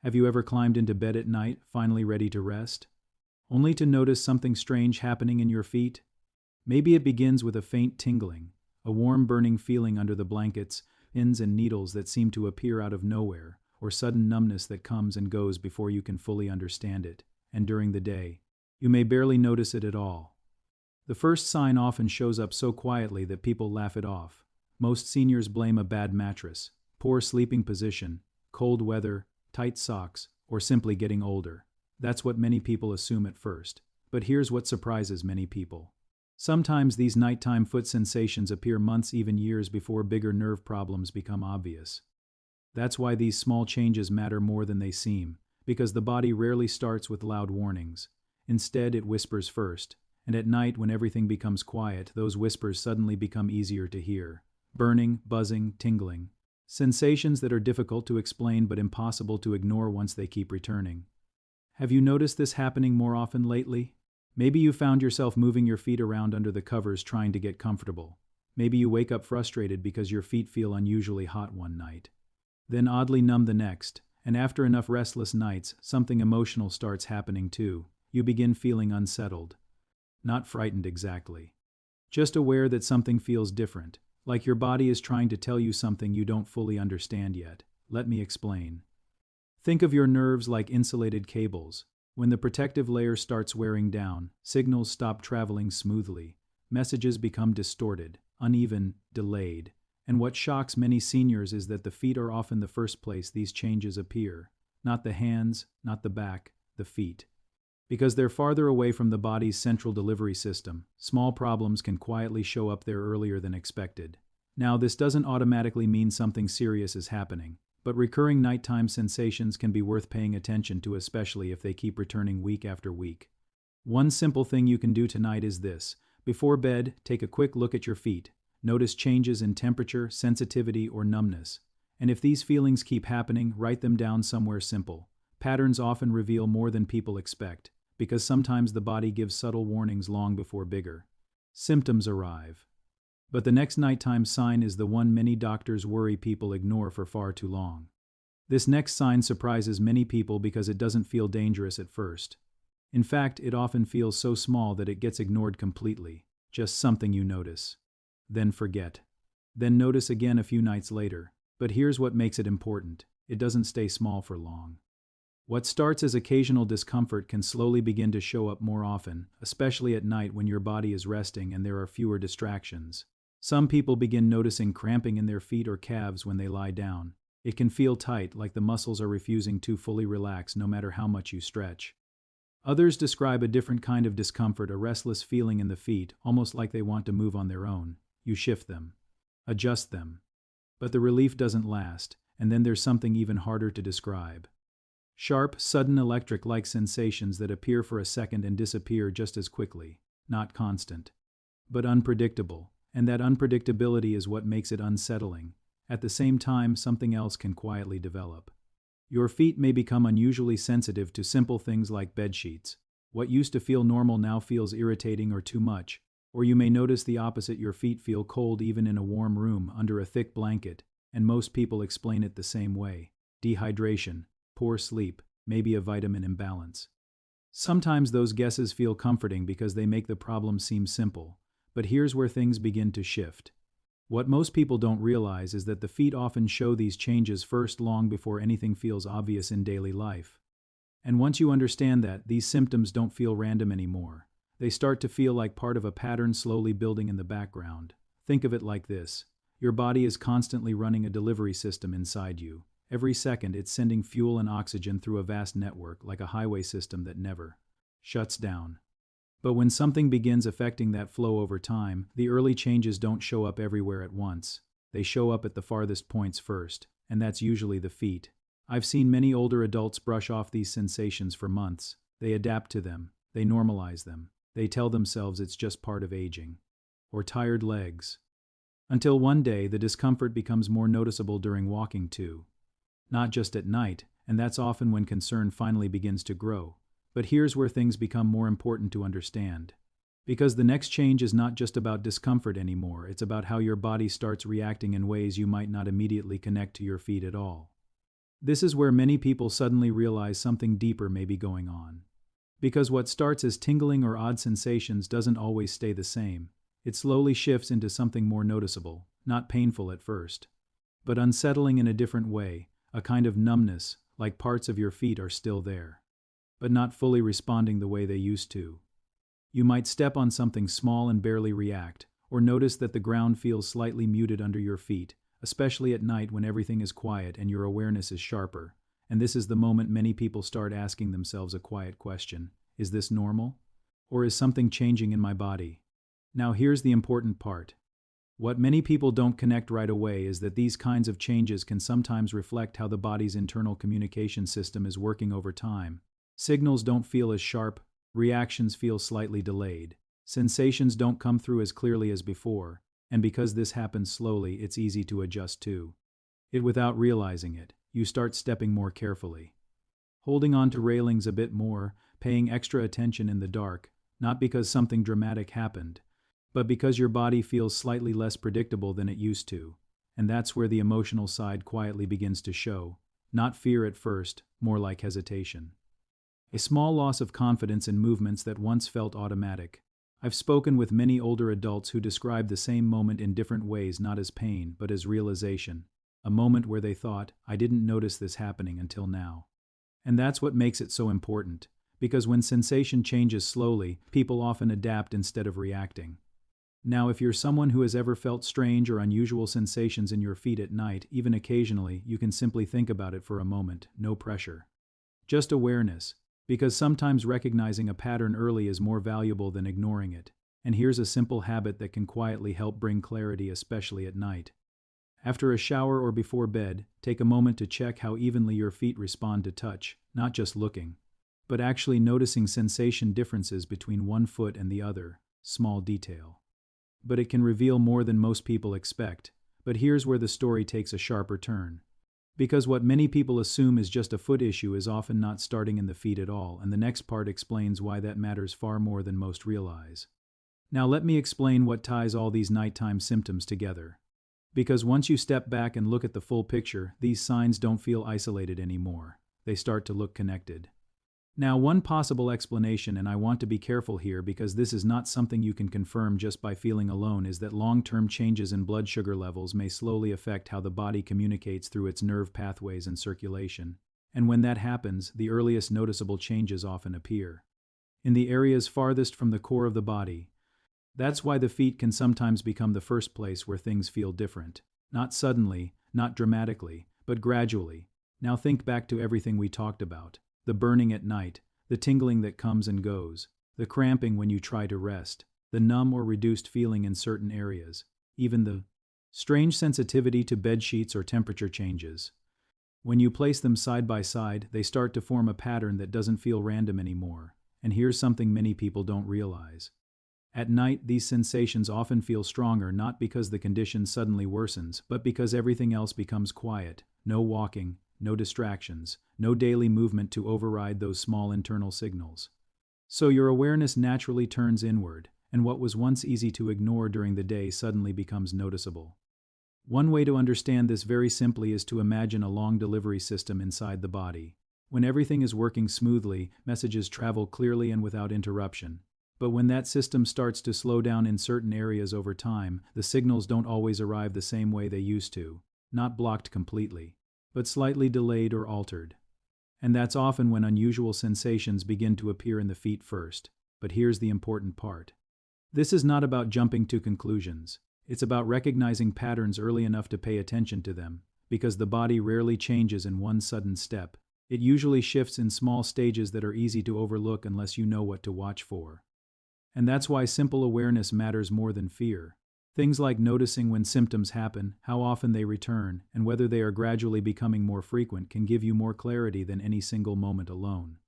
Have you ever climbed into bed at night, finally ready to rest, only to notice something strange happening in your feet? Maybe it begins with a faint tingling, a warm burning feeling under the blankets, pins and needles that seem to appear out of nowhere, or sudden numbness that comes and goes before you can fully understand it, and during the day, you may barely notice it at all. The first sign often shows up so quietly that people laugh it off. Most seniors blame a bad mattress, poor sleeping position, cold weather, tight socks, or simply getting older. That's what many people assume at first. But here's what surprises many people. Sometimes these nighttime foot sensations appear months, even years before bigger nerve problems become obvious. That's why these small changes matter more than they seem, because the body rarely starts with loud warnings. Instead, it whispers first, and at night when everything becomes quiet, those whispers suddenly become easier to hear. Burning, buzzing, tingling. Sensations that are difficult to explain but impossible to ignore once they keep returning. Have you noticed this happening more often lately? Maybe you found yourself moving your feet around under the covers trying to get comfortable. Maybe you wake up frustrated because your feet feel unusually hot one night, then oddly numb the next, and after enough restless nights, something emotional starts happening too. You begin feeling unsettled. Not frightened exactly. Just aware that something feels different, like your body is trying to tell you something you don't fully understand yet. Let me explain. Think of your nerves like insulated cables. When the protective layer starts wearing down, signals stop traveling smoothly. Messages become distorted, uneven, delayed. And what shocks many seniors is that the feet are often the first place these changes appear. Not the hands, not the back, the feet. Because they're farther away from the body's central delivery system, small problems can quietly show up there earlier than expected. Now, this doesn't automatically mean something serious is happening, but recurring nighttime sensations can be worth paying attention to, especially if they keep returning week after week. One simple thing you can do tonight is this. Before bed, take a quick look at your feet. Notice changes in temperature, sensitivity, or numbness. And if these feelings keep happening, write them down somewhere simple. Patterns often reveal more than people expect, because sometimes the body gives subtle warnings long before bigger symptoms arrive. But the next nighttime sign is the one many doctors worry people ignore for far too long. This next sign surprises many people because it doesn't feel dangerous at first. In fact, it often feels so small that it gets ignored completely, just something you notice. Then forget. Then notice again a few nights later. But here's what makes it important. It doesn't stay small for long. What starts as occasional discomfort can slowly begin to show up more often, especially at night when your body is resting and there are fewer distractions. Some people begin noticing cramping in their feet or calves when they lie down. It can feel tight, like the muscles are refusing to fully relax no matter how much you stretch. Others describe a different kind of discomfort, a restless feeling in the feet, almost like they want to move on their own. You shift them, adjust them. But the relief doesn't last, and then there's something even harder to describe. Sharp, sudden electric-like sensations that appear for a second and disappear just as quickly. Not constant, but unpredictable. And that unpredictability is what makes it unsettling. At the same time, something else can quietly develop. Your feet may become unusually sensitive to simple things like bedsheets. What used to feel normal now feels irritating or too much. Or you may notice the opposite, your feet feel cold even in a warm room under a thick blanket, and most people explain it the same way. Dehydration, poor sleep, maybe a vitamin imbalance. Sometimes those guesses feel comforting because they make the problem seem simple. But here's where things begin to shift. What most people don't realize is that the feet often show these changes first, long before anything feels obvious in daily life. And once you understand that, these symptoms don't feel random anymore. They start to feel like part of a pattern slowly building in the background. Think of it like this. Your body is constantly running a delivery system inside you. Every second, it's sending fuel and oxygen through a vast network, like a highway system that never shuts down. But when something begins affecting that flow over time, the early changes don't show up everywhere at once. They show up at the farthest points first, and that's usually the feet. I've seen many older adults brush off these sensations for months. They adapt to them. They normalize them. They tell themselves it's just part of aging. Or tired legs. Until one day, the discomfort becomes more noticeable during walking too. Not just at night, and that's often when concern finally begins to grow. But here's where things become more important to understand. Because the next change is not just about discomfort anymore, it's about how your body starts reacting in ways you might not immediately connect to your feet at all. This is where many people suddenly realize something deeper may be going on. Because what starts as tingling or odd sensations doesn't always stay the same. It slowly shifts into something more noticeable, not painful at first, but unsettling in a different way, a kind of numbness, like parts of your feet are still there, but not fully responding the way they used to. You might step on something small and barely react, or notice that the ground feels slightly muted under your feet, especially at night when everything is quiet and your awareness is sharper. And this is the moment many people start asking themselves a quiet question: is this normal? Or is something changing in my body? Now here's the important part. What many people don't connect right away is that these kinds of changes can sometimes reflect how the body's internal communication system is working over time. Signals don't feel as sharp, reactions feel slightly delayed, sensations don't come through as clearly as before, and because this happens slowly, it's easy to adjust to it without realizing it. You start stepping more carefully, holding on to railings a bit more, paying extra attention in the dark, not because something dramatic happened, but because your body feels slightly less predictable than it used to. And that's where the emotional side quietly begins to show. Not fear at first, more like hesitation. A small loss of confidence in movements that once felt automatic. I've spoken with many older adults who describe the same moment in different ways, not as pain, but as realization. A moment where they thought, I didn't notice this happening until now. And that's what makes it so important, because when sensation changes slowly, people often adapt instead of reacting. Now, if you're someone who has ever felt strange or unusual sensations in your feet at night, even occasionally, you can simply think about it for a moment, no pressure. Just awareness, because sometimes recognizing a pattern early is more valuable than ignoring it. And here's a simple habit that can quietly help bring clarity, especially at night. After a shower or before bed, take a moment to check how evenly your feet respond to touch, not just looking, but actually noticing sensation differences between one foot and the other, small detail. But it can reveal more than most people expect. But here's where the story takes a sharper turn. Because what many people assume is just a foot issue is often not starting in the feet at all, and the next part explains why that matters far more than most realize. Now let me explain what ties all these nighttime symptoms together. Because once you step back and look at the full picture, these signs don't feel isolated anymore. They start to look connected. Now, one possible explanation, and I want to be careful here because this is not something you can confirm just by feeling alone, is that long-term changes in blood sugar levels may slowly affect how the body communicates through its nerve pathways and circulation. And when that happens, the earliest noticeable changes often appear in the areas farthest from the core of the body. That's why the feet can sometimes become the first place where things feel different. Not suddenly, not dramatically, but gradually. Now think back to everything we talked about. The burning at night, the tingling that comes and goes, the cramping when you try to rest, the numb or reduced feeling in certain areas, even the strange sensitivity to bed sheets or temperature changes. When you place them side by side, they start to form a pattern that doesn't feel random anymore. And here's something many people don't realize. At night, these sensations often feel stronger, not because the condition suddenly worsens, but because everything else becomes quiet. No walking, no distractions, no daily movement to override those small internal signals. So your awareness naturally turns inward, and what was once easy to ignore during the day suddenly becomes noticeable. One way to understand this very simply is to imagine a long delivery system inside the body. When everything is working smoothly, messages travel clearly and without interruption. But when that system starts to slow down in certain areas over time, the signals don't always arrive the same way they used to, not blocked completely, but slightly delayed or altered. And that's often when unusual sensations begin to appear in the feet first. But here's the important part. This is not about jumping to conclusions. It's about recognizing patterns early enough to pay attention to them, because the body rarely changes in one sudden step. It usually shifts in small stages that are easy to overlook unless you know what to watch for. And that's why simple awareness matters more than fear. Things like noticing when symptoms happen, how often they return, and whether they are gradually becoming more frequent can give you more clarity than any single moment alone.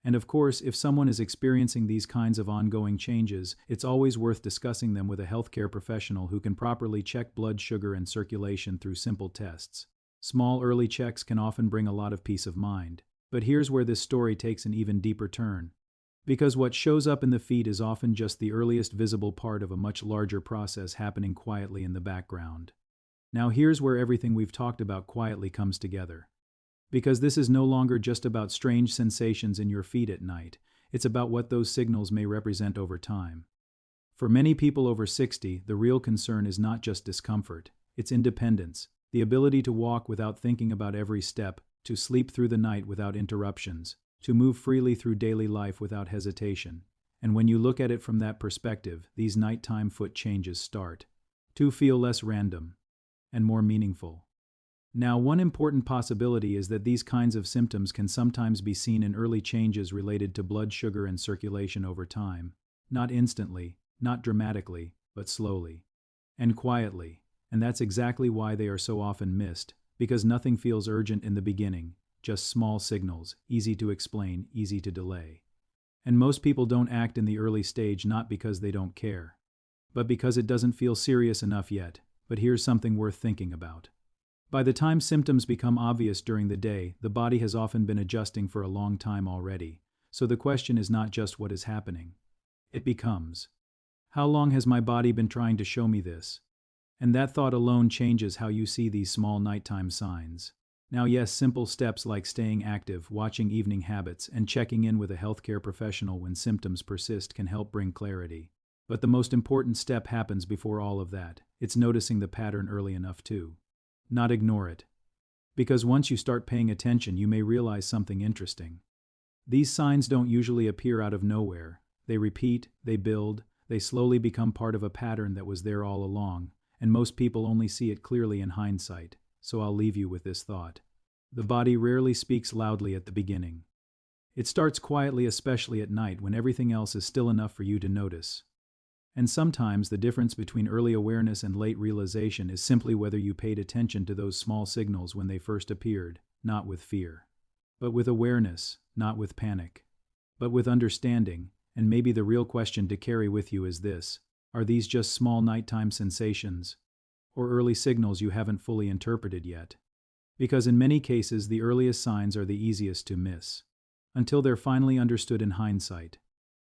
And of course, if someone is experiencing these kinds of ongoing changes, it's always worth discussing them with a healthcare professional who can properly check blood sugar and circulation through simple tests. Small early checks can often bring a lot of peace of mind. But here's where this story takes an even deeper turn. Because what shows up in the feet is often just the earliest visible part of a much larger process happening quietly in the background. Now here's where everything we've talked about quietly comes together. Because this is no longer just about strange sensations in your feet at night, it's about what those signals may represent over time. For many people over 60, the real concern is not just discomfort, it's independence, the ability to walk without thinking about every step, to sleep through the night without interruptions, to move freely through daily life without hesitation. And when you look at it from that perspective, these nighttime foot changes start to feel less random and more meaningful. Now, one important possibility is that these kinds of symptoms can sometimes be seen in early changes related to blood sugar and circulation over time, not instantly, not dramatically, but slowly and quietly. And that's exactly why they are so often missed, because nothing feels urgent in the beginning, just small signals, easy to explain, easy to delay. And most people don't act in the early stage not because they don't care, but because it doesn't feel serious enough yet. But here's something worth thinking about. By the time symptoms become obvious during the day, the body has often been adjusting for a long time already. So the question is not just what is happening. It becomes, how long has my body been trying to show me this? And that thought alone changes how you see these small nighttime signs. Now yes, simple steps like staying active, watching evening habits, and checking in with a healthcare professional when symptoms persist can help bring clarity. But the most important step happens before all of that. It's noticing the pattern early enough to not ignore it. Because once you start paying attention, you may realize something interesting. These signs don't usually appear out of nowhere. They repeat, they build, they slowly become part of a pattern that was there all along, and most people only see it clearly in hindsight. So I'll leave you with this thought. The body rarely speaks loudly at the beginning. It starts quietly, especially at night when everything else is still enough for you to notice. And sometimes the difference between early awareness and late realization is simply whether you paid attention to those small signals when they first appeared, not with fear, but with awareness, not with panic, but with understanding. And maybe the real question to carry with you is this: are these just small nighttime sensations, or early signals you haven't fully interpreted yet? Because in many cases, the earliest signs are the easiest to miss, until they're finally understood in hindsight.